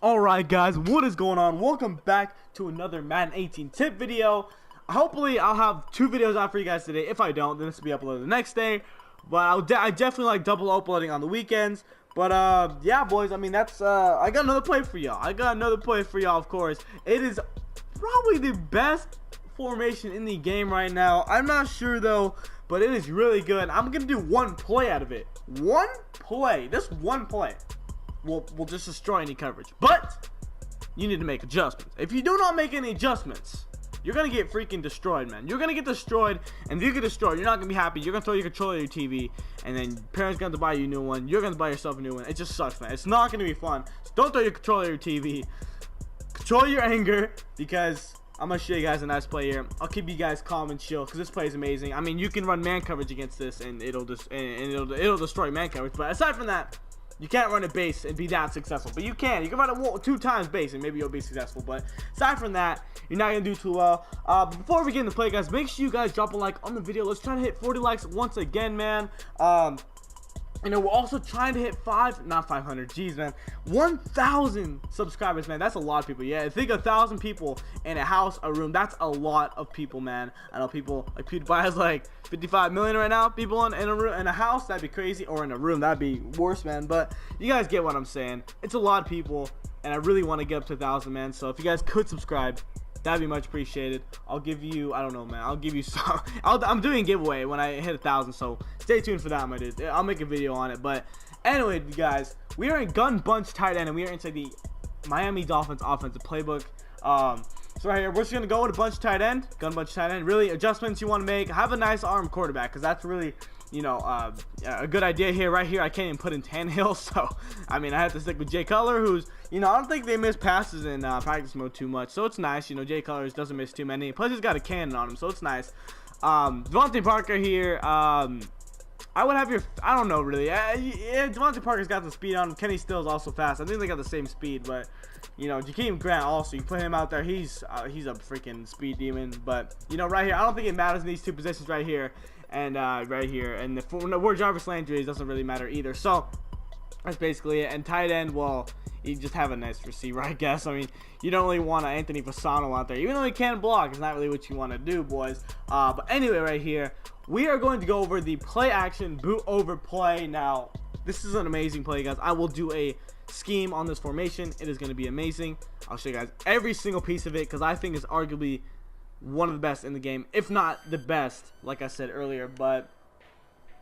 Alright guys, what is going on? Welcome back to another Madden 18 tip video. Hopefully I'll have 2 videos out for you guys today. If I don't, then this will be uploaded the next day. But I definitely like double uploading on the weekends. But yeah boys, I mean that's I got another play for y'all. Of course. It is probably the best formation in the game right now. I'm not sure though, but it is really good. I'm gonna do one play out of it. One play. This one play will just destroy any coverage, but you need to make adjustments. If you do not make any adjustments, you're gonna get freaking destroyed, man. You're gonna get destroyed, and if you get destroyed, you're not gonna be happy. You're gonna throw your controller at your TV, and then parents gonna have to buy you a new one. You're gonna buy yourself a new one. It just sucks, man. It's not gonna be fun. So don't throw your controller at your TV. Control your anger, because I'm gonna show you guys a nice play here. I'll keep you guys calm and chill, because this play is amazing. I mean, you can run man coverage against this, and it'll destroy man coverage. But aside from that, you can't run a base and be that successful, but you can run it 2 times base and maybe you'll be successful. But aside from that, you're not gonna do too well. Before we get into play, guys, make sure you guys drop a like on the video. Let's try to hit 40 likes once again, man. You know, we're also trying to hit 1,000 subscribers, man. That's a lot of people. Yeah, I think 1,000 people in a house, a room. That's a lot of people, man. I know people like PewDiePie has like 55 million right now. People in a room, in a house, that'd be crazy, or in a room, that'd be worse, man. But you guys get what I'm saying. It's a lot of people, and I really want to get up to 1,000, man. So if you guys could subscribe, that'd be much appreciated. I'll give you, I don't know, man. I'll give you some. I'm doing a giveaway when I hit 1,000, so stay tuned for that, my dude. I'll make a video on it. But anyway, guys, we are in gun bunch tight end, and we are inside the Miami Dolphins offensive playbook. So right here, we're just gonna go with a bunch tight end, gun bunch tight end. Really, adjustments you want to make. Have a nice arm quarterback, because that's really, you know, a good idea here. Right here, I can't even put in Tannehill, so I mean, I have to stick with Jay Cutler, who's, you know, I don't think they miss passes in practice mode too much, so it's nice. You know, Jay Cutler doesn't miss too many. Plus, he's got a cannon on him, so it's nice. Devontae Parker here. I would have your, I don't know really. Yeah, Devontae Parker's got the speed on him. Kenny Stills also fast. I think they got the same speed, but you know, Jakeem Grant also, you put him out there, he's a freaking speed demon. But you know, right here, I don't think it matters in these 2 positions right here and right here, and where Jarvis Landry is doesn't really matter either. So that's basically it. And tight end, well, you just have a nice receiver, I guess. I mean, you don't really want an Anthony Fasano out there, even though he can block. It's not really what you want to do, boys. But anyway, right here, we are going to go over the play action boot over play. Now, this is an amazing play, guys. I will do a scheme on this formation. It is going to be amazing. I'll show you guys every single piece of it, because I think it's arguably one of the best in the game, if not the best, like I said earlier. But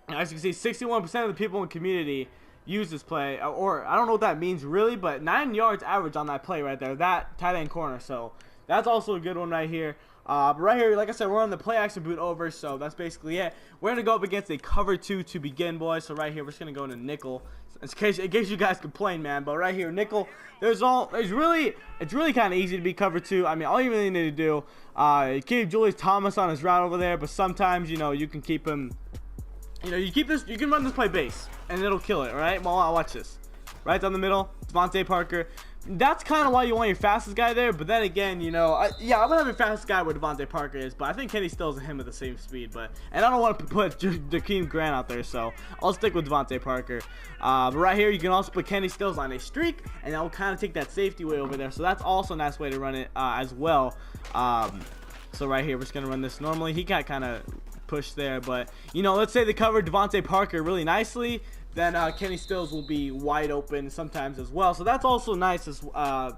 as you can see, 61% of the people in the community use this play, or I don't know what that means really, but 9 yards average on that play right there, that tight end corner. So that's also a good one right here. But right here, like I said, we're on the play action boot over, so that's basically it. We're gonna go up against a cover 2 to begin, boys. So right here, we're just gonna go into nickel, in case you guys complain, man. But right here, nickel, it's really kind of easy to be cover 2. I mean, all you really need to do, keep Julius Thomas on his route over there, but sometimes, you know, you can keep him. You know, you can run this play base, and it'll kill it, right? Well, watch this. Right down the middle, Devontae Parker. That's kind of why you want your fastest guy there, but then again, you know, yeah, I'm gonna have your fastest guy where Devontae Parker is, but I think Kenny Stills and him at the same speed, and I don't want to put Jakeem Grant out there, so I'll stick with Devontae Parker. But right here, you can also put Kenny Stills on a streak, and that will kind of take that safety way over there, so that's also a nice way to run it as well. So right here, we're just gonna run this normally. He got kind of push there, but you know, let's say they covered Devontae Parker really nicely, then Kenny Stills will be wide open sometimes as well. So that's also nice, as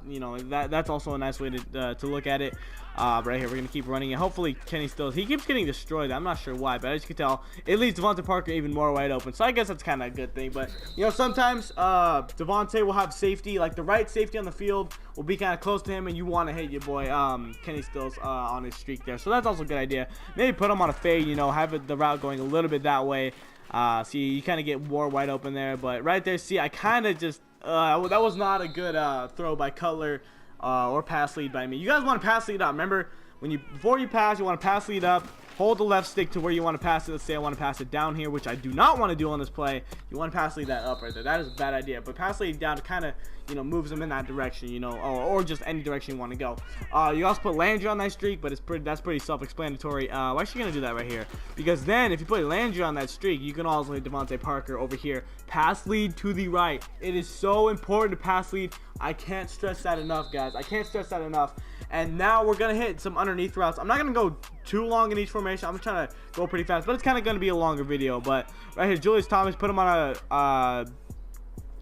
you know, that's also a nice way to look at it. Right here, we're gonna keep running it. Hopefully Kenny Stills, he keeps getting destroyed. I'm not sure why, but as you can tell, it leaves Devontae Parker even more wide open. So I guess that's kind of a good thing. But you know, sometimes Devontae will have safety, like the right safety on the field will be kind of close to him, and you want to hit your boy Kenny Stills on his streak there. So that's also a good idea. Maybe put him on a fade, you know, have the route going a little bit that way. See, you kind of get more wide open there, but right there, see, I kind of just that was not a good throw by Cutler or pass lead by me. You guys want to pass lead up. Remember, before you pass, you want to pass lead up, hold the left stick to where you want to pass it. Let's say I want to pass it down here, which I do not want to do on this play. You want to pass lead that up right there. That is a bad idea. But pass lead down to kind of, you know, moves them in that direction, you know, or just any direction you want to go. You also put Landry on that streak, but that's pretty self-explanatory. We're actually gonna do that right here, because then if you put Landry on that streak, you can also hit Devontae Parker over here. Pass lead to the right. It is so important to pass lead. I can't stress that enough, guys. I can't stress that enough. And now we're gonna hit some underneath routes. I'm not gonna go too long in each formation. I'm trying to go pretty fast, but it's kind of gonna be a longer video. But right here, Julius Thomas, put him on a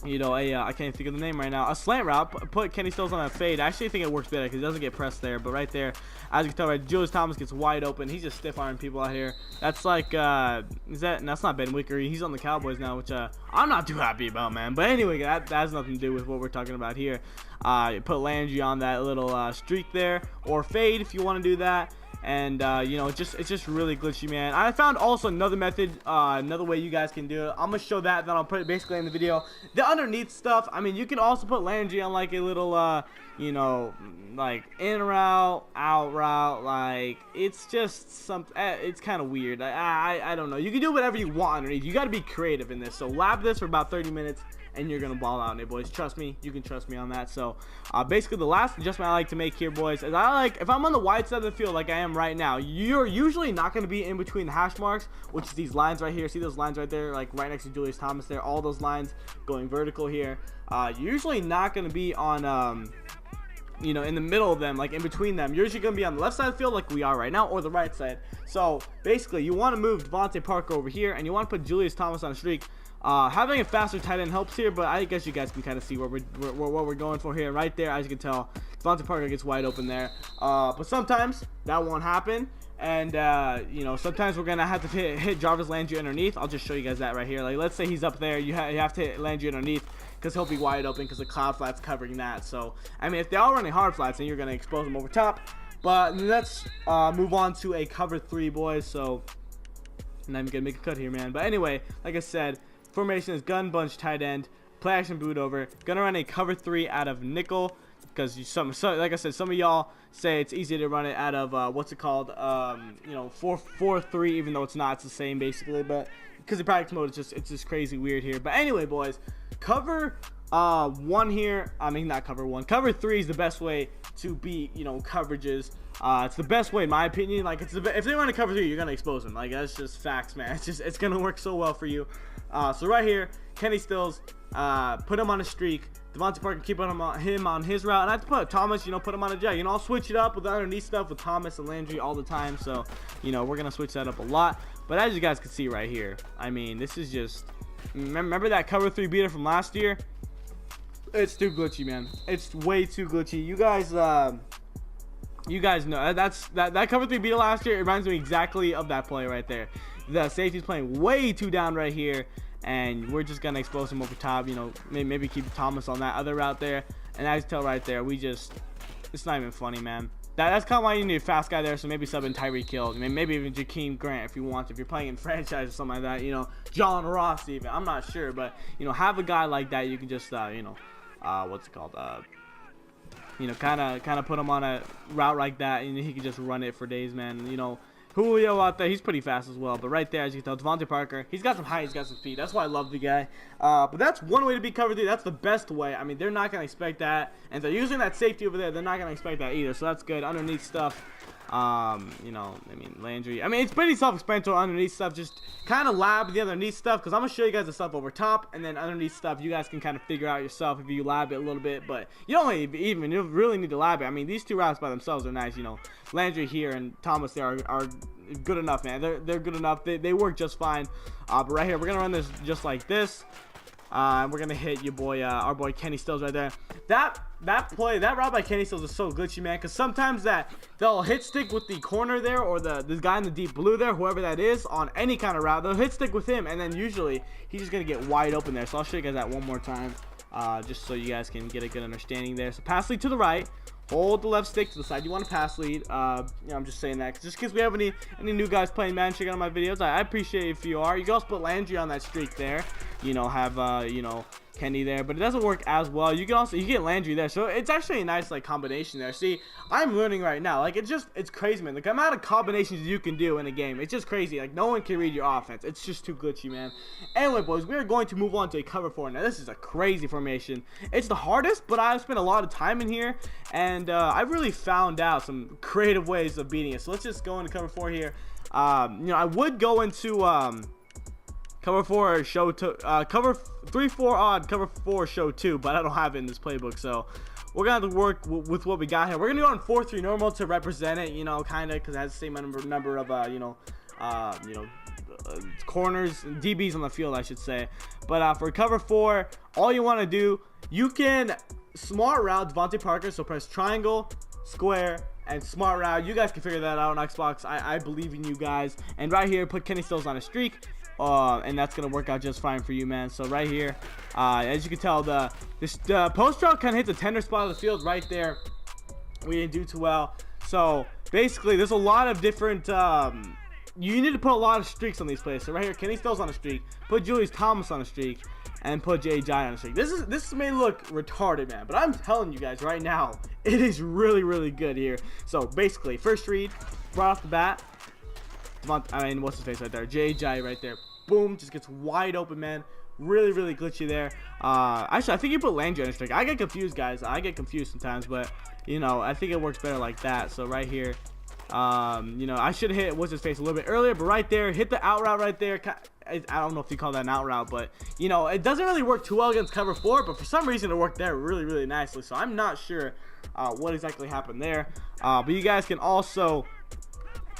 you know, I can't think of the name right now. A slant route. Put Kenny Stills on a fade. I actually think it works better because he doesn't get pressed there. But right there, as you can tell, right, Julius Thomas gets wide open. He's just stiff arming people out here. That's like, that's not Ben Wicker. He's on the Cowboys now, which I'm not too happy about, man. But anyway, that has nothing to do with what we're talking about here. Put Landry on that little streak there, or fade if you want to do that. And you know, it's just really glitchy, man. I found also another method, another way you guys can do it. I'm gonna show that, then I'll put it basically in the video. The underneath stuff, I mean, you can also put Landry on like a little you know, like in route, out route. Like, it's just something, it's kind of weird. I don't know. You can do whatever you want underneath. You got to be creative in this. So lab this for about 30 minutes and you're gonna ball out in it, boys. Trust me, you can trust me on that. So basically the last adjustment I like to make here, boys, is I like, if I'm on the wide side of the field like I am right now, you're usually not going to be in between the hash marks, which is these lines right here. See those lines right there, like right next to Julius Thomas there, all those lines going vertical here. You're usually not going to be on you know, in the middle of them, like in between them. You're usually going to be on the left side of the field like we are right now, or the right side. So basically you want to move Devontae Parker over here, and you want to put Julius Thomas on a streak. Having a faster tight end helps here, but I guess you guys can kind of see what we're going for here. Right there, as you can tell, Devontae Parker gets wide open there. But sometimes that won't happen, and you know, sometimes we're gonna have to hit Jarvis Landry underneath. I'll just show you guys that right here. Like, let's say he's up there, you have to hit Landry underneath because he'll be wide open because the cloud flat's covering that. So I mean, if they are running hard flats, then you're gonna expose them over top. But let's move on to a cover 3, boys. So I'm not even gonna make a cut here, man. But anyway, like I said, formation is gun bunch tight end, play action boot over. Gonna run a cover 3 out of nickel because like I said, some of y'all say it's easy to run it out of what's it called, you know, 4-4-3, even though it's not. It's the same basically, but because the practice mode, it's just crazy weird here. But anyway, boys, cover 1 here. I mean, not cover 1. Cover 3 is the best way to beat, you know, coverages. It's the best way in my opinion. Like, if they run a cover 3, you're gonna expose them. Like, that's just facts, man. It's gonna work so well for you. So right here, Kenny Stills, put him on a streak. Devontae Parker, keep him on his route. And I have to put Thomas, you know, put him on a jet. You know, I'll switch it up with the underneath stuff with Thomas and Landry all the time. So, you know, we're going to switch that up a lot. But as you guys can see right here, I mean, this is just, remember that cover 3 beater from last year? It's too glitchy, man. It's way too glitchy. You guys know that cover 3 beater last year. It reminds me exactly of that play right there. The safety's playing way too down right here, and we're just gonna expose him over top. You know, maybe keep Thomas on that other route there. And as you tell right there, it's not even funny, man. That's kind of why you need a fast guy there. So maybe sub in Tyreek Hill, maybe even Jakeem Grant if you want. If you're playing in franchise or something like that, you know, John Ross even. I'm not sure, but you know, have a guy like that. You can just you know, what's it called? You know, kind of put him on a route like that, and he can just run it for days, man. You know, Julio out there, he's pretty fast as well. But right there, as you can tell, Devontae Parker, he's got some height, he's got some speed. That's why I love the guy. But that's one way to be cover 3. That's the best way. I mean, they're not going to expect that. And they're using that safety over there. They're not going to expect that either. So that's good. Underneath stuff, you know, I mean, Landry. I mean, it's pretty self-explanatory underneath stuff. Just kind of lab the underneath stuff, because I'm going to show you guys the stuff over top. And then underneath stuff, you guys can kind of figure out yourself if you lab it a little bit. But you don't even you really need to lab it. I mean, these 2 routes by themselves are nice. You know, Landry here and Thomas there are good enough, man. They're good enough. They work just fine. But right here, we're gonna run this just like this. We're gonna hit your boy, our boy Kenny Stills right there. That route by Kenny Stills is so glitchy, man. Because sometimes they'll hit stick with the corner there, or this guy in the deep blue there, whoever that is, on any kind of route. They'll hit stick with him, and then usually he's just gonna get wide open there. So I'll show you guys that one more time, just so you guys can get a good understanding there. So pass lead to the right. Hold the left stick to the side. You want to pass lead. You know, I'm just saying that just because we have any new guys playing Madden, check out my videos. I appreciate it if you are. You can also put Landry on that streak there. You know, have you know, Kenny there, but it doesn't work as well. You get Landry there, so it's actually a nice like combination there. See, I'm learning right now. Like it's crazy, man. Like the amount of combinations you can do in a game, it's just crazy. Like no one can read your offense. It's just too glitchy, man. Anyway, boys, we are going to move on to a cover 4. Now this is a crazy formation. It's the hardest, but I've spent a lot of time in here, and I've really found out some creative ways of beating it. So let's just go into cover 4 here. You know, I would go into cover 4 show to cover 3-4 odd, cover 4 show 2, but I don't have it in this playbook, so we're gonna have to work with what we got here. We're gonna go on 4-3 normal to represent it, you know, kind of because it has the same number of corners, DBs on the field, I should say. But for cover 4, all you want to do, you can smart route Devontae Parker, so press triangle, square, and smart route. You guys can figure that out on Xbox. I believe in you guys. And right here, put Kenny Stills on a streak, and that's gonna work out just fine for you, man. So right here, as you can tell, the post route kind of hits a tender spot of the field right there. We didn't do too well. So basically, there's a lot of different. You need to put a lot of streaks on these plays. So right here, Kenny Stills on a streak, put Julius Thomas on a streak, and put J.J. on a streak. This may look retarded, man, but I'm telling you guys right now, it is really, really good here. So basically, first read, right off the bat, what's his face right there? J.J. right there. Boom, just gets wide open, man. Really, really glitchy there. Actually, I think you put Landry on a streak. I get confused, guys. I get confused sometimes, but, you know, I think it works better like that. So right here, you know, I should have hit what's his face a little bit earlier, but right there, hit the out route right there. I don't know if you call that an out route, but you know, it doesn't really work too well against cover 4, but for some reason it worked there really, really nicely. So I'm not sure what exactly happened there, but you guys can also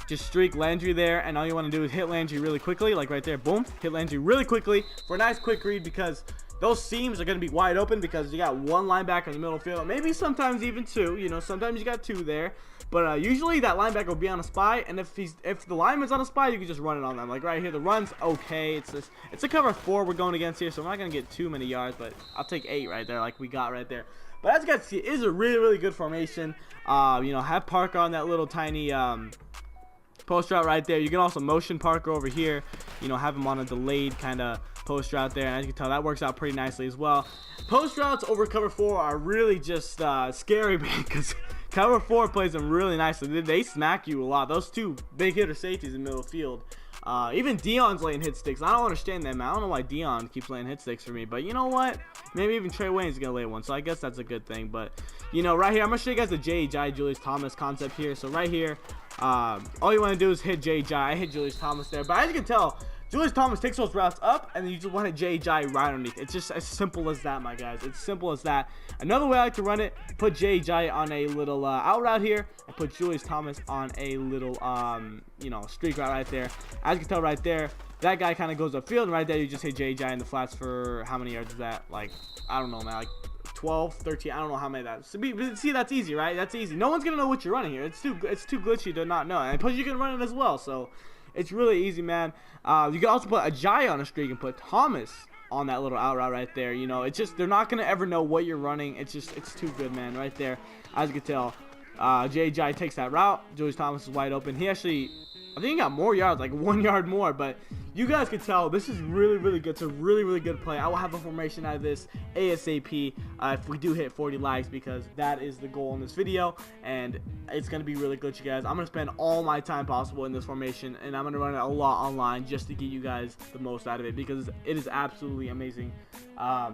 just streak Landry there, and all you want to do is hit Landry really quickly, like right there. Boom, hit Landry really quickly for a nice quick read, because those seams are going to be wide open because you got one linebacker in the middle field, maybe sometimes even 2. You know, sometimes you got 2 there, but usually that linebacker will be on a spy, and if the lineman's on a spy, you can just run it on them. Like right here, the run's okay. It's a cover 4 we're going against here, so I'm not going to get too many yards, but I'll take 8 right there, like we got right there. But as you guys see, it is a really, really good formation. You know, have Parker on that little tiny post route right there. You can also motion Parker over here, you know, have him on a delayed kind of post route there, and as you can tell, that works out pretty nicely as well. Post routes over cover 4 are really just scary, man, because cover 4 plays them really nicely. They smack you a lot. Those 2 big hitter safeties in the middle of the field. Even Dion's laying hit sticks. I don't understand that, man. I don't know why Dion keeps laying hit sticks for me, but you know what? Maybe even Trey Wayne's gonna lay one, so I guess that's a good thing. But you know, right here, I'm gonna show you guys the J.J. Julius Thomas concept here. So right here, all you want to do is hit J.J. I hit Julius Thomas there, but as you can tell, Julius Thomas takes those routes up, and then you just want to J.J. right underneath. It's just as simple as that, my guys. It's simple as that. Another way I like to run it, put J.J. on a little out route here, and put Julius Thomas on a little, you know, streak route right there. As you can tell right there, that guy kind of goes upfield, and right there you just hit J.J. in the flats for how many yards is that? Like, I don't know, man. Like 12, 13, I don't know how many that is. See, that's easy, right? That's easy. No one's going to know what you're running here. It's too glitchy to not know. And plus, you can run it as well, so it's really easy, man. You can also put Ajayi on a streak and put Thomas on that little out route right there. You know, it's just, they're not going to ever know what you're running. It's too good, man, right there. As you can tell, J.J. takes that route. Julius Thomas is wide open. He actually, I think he got more yards, like 1 yard more, but you guys can tell this is really, really good. It's a really, really good play. I will have a formation out of this ASAP if we do hit 40 likes, because that is the goal in this video, and it's going to be really good, you guys. I'm going to spend all my time possible in this formation, and I'm going to run it a lot online just to get you guys the most out of it, because it is absolutely amazing. But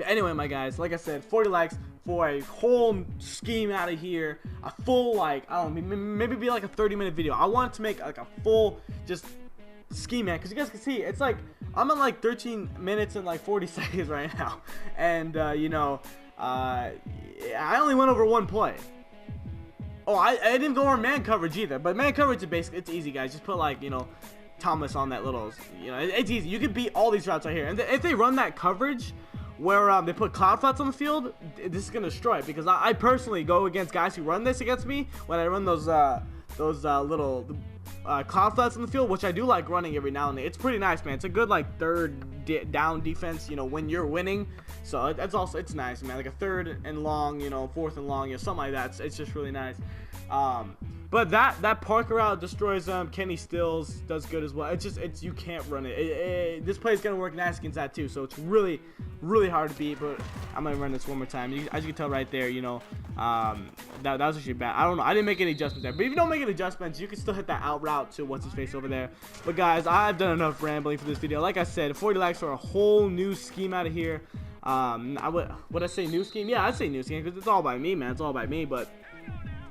anyway, my guys, like I said, 40 likes for a whole scheme out of here. A full, like, I don't know, maybe be like a 30-minute video. I want to make like a full just scheme, man, because you guys can see it's like I'm at like 13 minutes and like 40 seconds right now, and you know, I only went over 1 play. Oh, I didn't go over man coverage either, but man coverage is basically, it's easy, guys. Just put, like, you know, Thomas on that little, you know, it's easy. You can beat all these routes right here, and if they run that coverage where they put cloud flats on the field, this is gonna destroy it, because I personally go against guys who run this against me when I run those little cloud flats in the field, which I do like running every now and then. It's pretty nice, man. It's a good like third down defense, you know, when you're winning. So that's also, it's nice, man. Like a third and long, you know, fourth and long, you know, something like that. It's just really nice. But that Parker route destroys them. Kenny Stills does good as well. It's you can't run it. This play is gonna work nice against that too. So it's really hard to beat. But I'm gonna run this one more time. As you can tell right there, you know, that was actually bad. I don't know. I didn't make any adjustments there. But if you don't make any adjustments, you can still hit that out route to what's his face over there. But guys, I've done enough rambling for this video. Like I said, 40 likes for a whole new scheme out of here. Would I say new scheme? Yeah, I'd say new scheme because it's all by me, man. It's all by me. But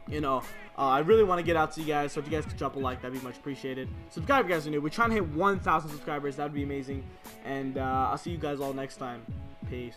you know, I really want to get out to you guys, so if you guys could drop a like, that'd be much appreciated. Subscribe if you guys are new. We're trying to hit 1,000 subscribers. That'd be amazing. And I'll see you guys all next time. Peace.